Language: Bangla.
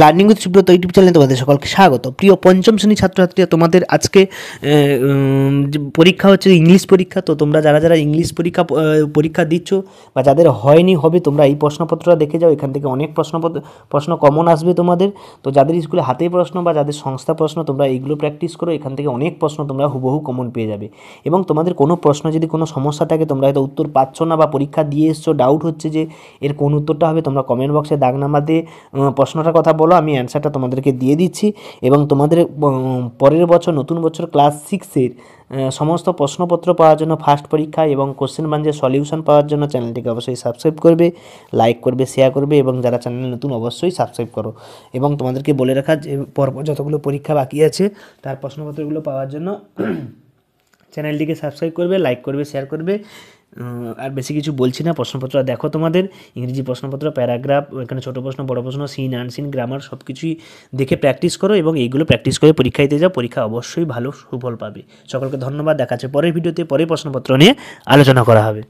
লার্নিং উইথ সুব্রত ইউটিউব চ্যানেলে তোমাদের সকলকে স্বাগত। প্রিয় পঞ্চম শ্রেণীর ছাত্রছাত্রীরা, তোমাদের আজকে পরীক্ষা হচ্ছে ইংলিশ পরীক্ষা। তো তোমরা যারা যারা ইংলিশ পরীক্ষা দিচ্ছ বা যাদের হয়নি হবে, তোমরা এই প্রশ্নপত্রটা দেখে যাও। এখান থেকে অনেক প্রশ্ন কমন আসবে তোমাদের। তো যাদের স্কুলে হাতে প্রশ্ন বা যাদের সংস্থা প্রশ্ন, তোমরা এইগুলো প্র্যাকটিস করো। এখান থেকে অনেক প্রশ্ন তোমরা হুবহু কমন পেয়ে যাবে। এবং তোমাদের কোনো প্রশ্ন যদি কোনো সমস্যা থাকে, তোমরা হয়তো উত্তর পাচ্ছ না বা পরীক্ষা দিয়ে এসছো, ডাউট হচ্ছে যে এর কোন উত্তরটা হবে, তোমরা কমেন্ট বক্সে দাগ নাম্বার দিয়ে প্রশ্নটার কথা বলো, আমি অ্যান্সারটা তোমাদেরকে দিয়ে দিচ্ছি। এবং তোমাদের পরের বছর নতুন বছর ক্লাস 6-এর সমস্ত প্রশ্নপত্র পাওয়ার জন্য, ফার্স্ট পরীক্ষা এবং কোশ্চেন বাঞ্চের সলিউশন পাওয়ার জন্য চ্যানেলটিকে অবশ্যই সাবস্ক্রাইব করবে, লাইক করবে, শেয়ার করবে। এবং যারা চ্যানেল নতুন অবশ্যই সাবস্ক্রাইব করো। এবং তোমাদেরকে বলে রাখা যে পরপর যতগুলো পরীক্ষা বাকি আছে তার প্রশ্নপত্রগুলো পাওয়ার জন্য চ্যানেলটিকে সাবস্ক্রাইব করবে, লাইক করবে, শেয়ার করবে। আর বেশি কিছু বলছি না। প্রশ্নপত্র দেখো, তোমাদের ইংরেজি প্রশ্নপত্র, প্যারাগ্রাফ, এখানে ছোটো প্রশ্ন, বড় প্রশ্ন, সিন, আনসিন, গ্রামার সব কিছুই দেখে প্র্যাকটিস করো। এবং এইগুলো প্র্যাকটিস করে পরীক্ষা দিতে যাও, পরীক্ষা অবশ্যই ভালো সুফল পাবে। সকলকে ধন্যবাদ। দেখা যাচ্ছে পরের ভিডিওতে, পরের প্রশ্নপত্র নিয়ে আলোচনা করা হবে।